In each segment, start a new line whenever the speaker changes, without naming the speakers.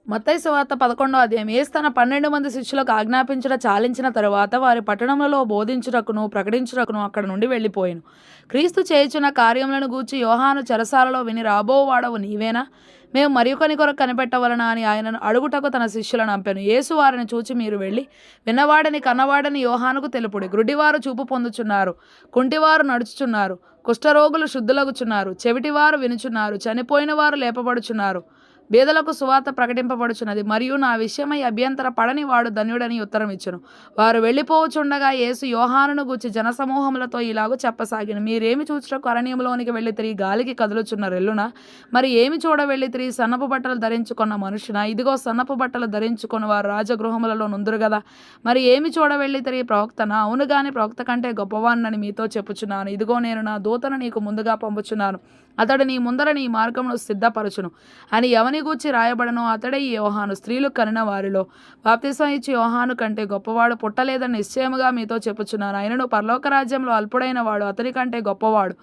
మత్తయి సువార్త 11వ అధ్యాయం. యేసు తన 12 మంది శిష్యులకు ఆజ్ఞాపించుట చాలించిన తరువాత వారి పట్టణములలో బోధించుటకును ప్రకటించుటకును అక్కడ నుండి వెళ్ళిపోయెను. క్రీస్తు చేయుచున్న కార్యములను గూర్చి యోహాను చెరసాలలో విని, రాబోవాడవు నీవేనా? మేము మరొకని కొరకు కనిపెట్టవలనా అని ఆయనను అడుగుటకు తన శిష్యులను పంపెను. యేసు వారిని చూచి, మీరు వెళ్ళి విన్నవాడని కన్నవాడని యోహానుకు తెలుపుడి. గ్రుడ్డివారు చూపు పొందుచున్నారు, కుంటివారు నడుచుచున్నారు, కుష్ఠరోగులు శుద్ధులగుచున్నారు, చెవిటివారు వినుచున్నారు, చనిపోయిన వారు లేపబడుచున్నారు, బీదలకు సువార్త ప్రకటింపబడుచున్నది, మరియు నా విషయమై అభ్యంతర పడని వాడు ధన్యుడని ఉత్తరం ఇచ్చెను. వారు వెళ్ళిపోవచుండగా యేసు యోహానును గూర్చి జనసమూహములతో ఇలాగూ చెప్పసాగిన, మీరేమి చూచుటకు అరణ్యములోనికి వెళ్ళి తిరిగి గాలికి కదులుచున్న రెల్లునా? మరి ఏమి చూడ వెళ్ళి తిరిగి సన్నపు బట్టలు ధరించుకున్న మనుషునా? ఇదిగో సన్నపు బట్టలు ధరించుకుని వారు రాజగృహములలో నుందురు గదా. మరి ఏమి చూడ వెళ్ళి తిరిగి ప్రవక్తనా? అవును గాని ప్రవక్త కంటే గొప్పవాణ్ణని మీతో చెప్పుచున్నాను. ఇదిగో నేను నా దూతను నీకు ముందుగా పంపుచున్నాను, అతడు నీ ముందర నీ మార్గమును సిద్ధపరచును అని ఎవని గూర్చి రాయబడను అతడే ఈ యోహాను. స్త్రీలు కనిన వారిలో బాప్తిసం ఇచ్చి యోహాను కంటే గొప్పవాడు పుట్టలేదని నిశ్చయముగా మీతో చెప్పుచున్నాను. ఆయనను పరలోక రాజ్యంలో అల్పుడైన వాడు అతని కంటే గొప్పవాడు.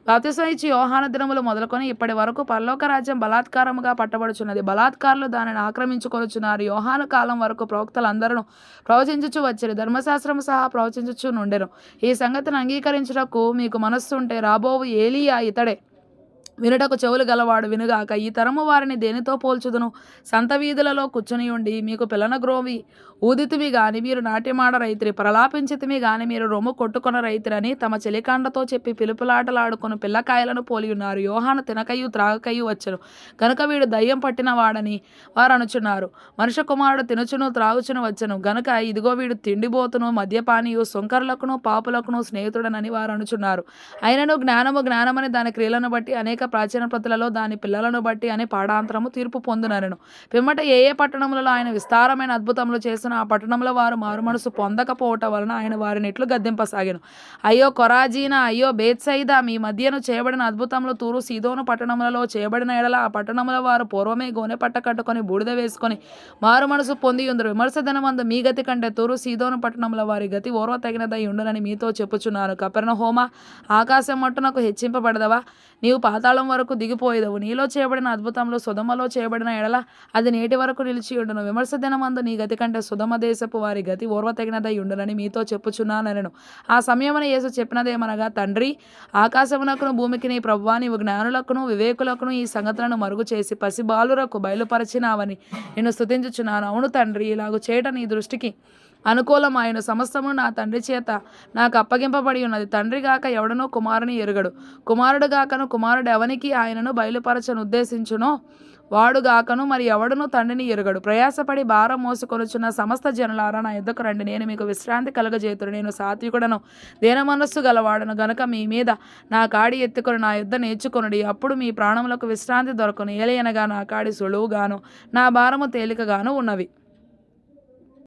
బాప్తిసం ఇచ్చి యోహాను దినములు మొదలుకొని ఇప్పటి వరకు పరలోక రాజ్యం బలాత్కారముగా పట్టబడుచున్నది, బలాత్కారులు దానిని ఆక్రమించుకొనుచున్నారు. యోహాను కాలం వరకు ప్రవక్తలందరూ ప్రవచించుచు వచ్చిరి, ధర్మశాస్త్రము సహా ప్రవచించుచు నుండెను. ఈ సంగతిని అంగీకరించుటకు మీకు మనస్సుంటే రాబోవు ఏలీయా ఇతడే. వినుటకు చెవులు గలవాడు వినుగాక. ఈ తరము వారిని దేనితో పోల్చుదును? సంత వీధులలో కూర్చుని ఉండి మీకు పిల్లన గ్రోవి ఊదితిమి గాని మీరు నాట్యమాడ రైతిరి, ప్రలాపించితిమి గాని మీరు రొమ్ము కొట్టుకొన రైతిరని తమ చెలికాండతో చెప్పి పిలుపులాటలాడుకుని పిల్లకాయలను పోలి ఉన్నారు. యోహాను తినకయు త్రాగకయు వచ్చెను గనుక వీడు దయ్యం పట్టిన వాడని వారు అనుచున్నారు. మనుష్య కుమారుడు తినుచును త్రాగుచును వచ్చెను గనుక ఇదిగో వీడు తిండిబోతును మద్యపానీయు సుంకరులకును పాపులకును స్నేహితుడనని వారు అనుచున్నారు. అయినను జ్ఞానము జ్ఞానమని దాని క్రియలను బట్టి అనేక ప్రాచీన ప్రతులలో దాని పిల్లలను బట్టి అని పాడాంతరము తీర్పు పొందునరెను. పిమ్మట ఏ ఏ పట్టణములలో ఆయన విస్తారమైన అద్భుతములు చేసిన ఆ పట్టణముల వారు మారుమనసు పొందకపోవటం వలన ఆయన వారిని ఇట్లు గద్దింపసాగాను. అయ్యో కొరాజీనా, అయ్యో బేత్సయిదా, మీ మధ్యను చేయబడిన అద్భుతములు తూరు సీదోను పట్టణములలో చేయబడిన ఎడల ఆ పట్టణముల వారు పూర్వమే గోనె పట్ట కట్టుకొని బూడిద వేసుకొని మారు మనసు పొంది ఉందరు. విమర్శ దినమందు మీ గతి కంటే తూరు సీదోను పట్టణముల వారి గతి ఓర్వ తగినదై ఉండునని మీతో చెప్పుచున్నాను. కపెర్నహూమ, ఆకాశం మట్టునకు హెచ్చింపబడదవా? నీవు పాతాళం వరకు దిగిపోయేదవు. నీలో చేయబడిన అద్భుతంలో సుధమలో చేయబడిన ఎడల అది నేటి వరకు నిలిచి ఉండును. విమర్శ దినమందు నీ గతి కంటే సుధమ దేశపు వారి గతి ఓర్వ తగినదై ఉండునని మీతో చెప్పుచున్నానెను. ఆ సమయమున యేసు చెప్పినదేమనగా, తండ్రి, ఆకాశమునకును భూమికి నీ ప్రభువా, నీవు జ్ఞానులకును వివేకులకును ఈ సంగతులను మరుగు చేసి పసిబాలురకు బయలుపరచినావని నిన్ను స్తుతించుచున్నాను. అవును తండ్రి, ఇలాగు చేయట నీ దృష్టికి అనుకూలమైన సమస్తము నా తండ్రి చేత నాకు అప్పగింపబడి ఉన్నది. తండ్రి గాక ఎవడనో కుమారుని ఎరుగడు, కుమారుడు గాకను కుమారుడు ఎవనికి ఆయనను బయలుపరచను ఉద్దేశించునో వాడుగాకను మరి ఎవడును తండ్రిని ఎరుగడు. ప్రయాసపడి భారం మోసుకొనుచున్న సమస్త జనులారా నా యుద్ధకు రండి, నేను మీకు విశ్రాంతి కలగజేతును. నేను సాత్వికుడను, దీన మనస్సు గలవాడను గనుక మీ మీద నా కాడి ఎత్తుకొని నా యుద్ధ నేర్చుకొనుడి, అప్పుడు మీ ప్రాణములకు విశ్రాంతి దొరకను. ఏలయనగా నా కాడి సులువుగాను నా భారము తేలికగాను ఉన్నవి.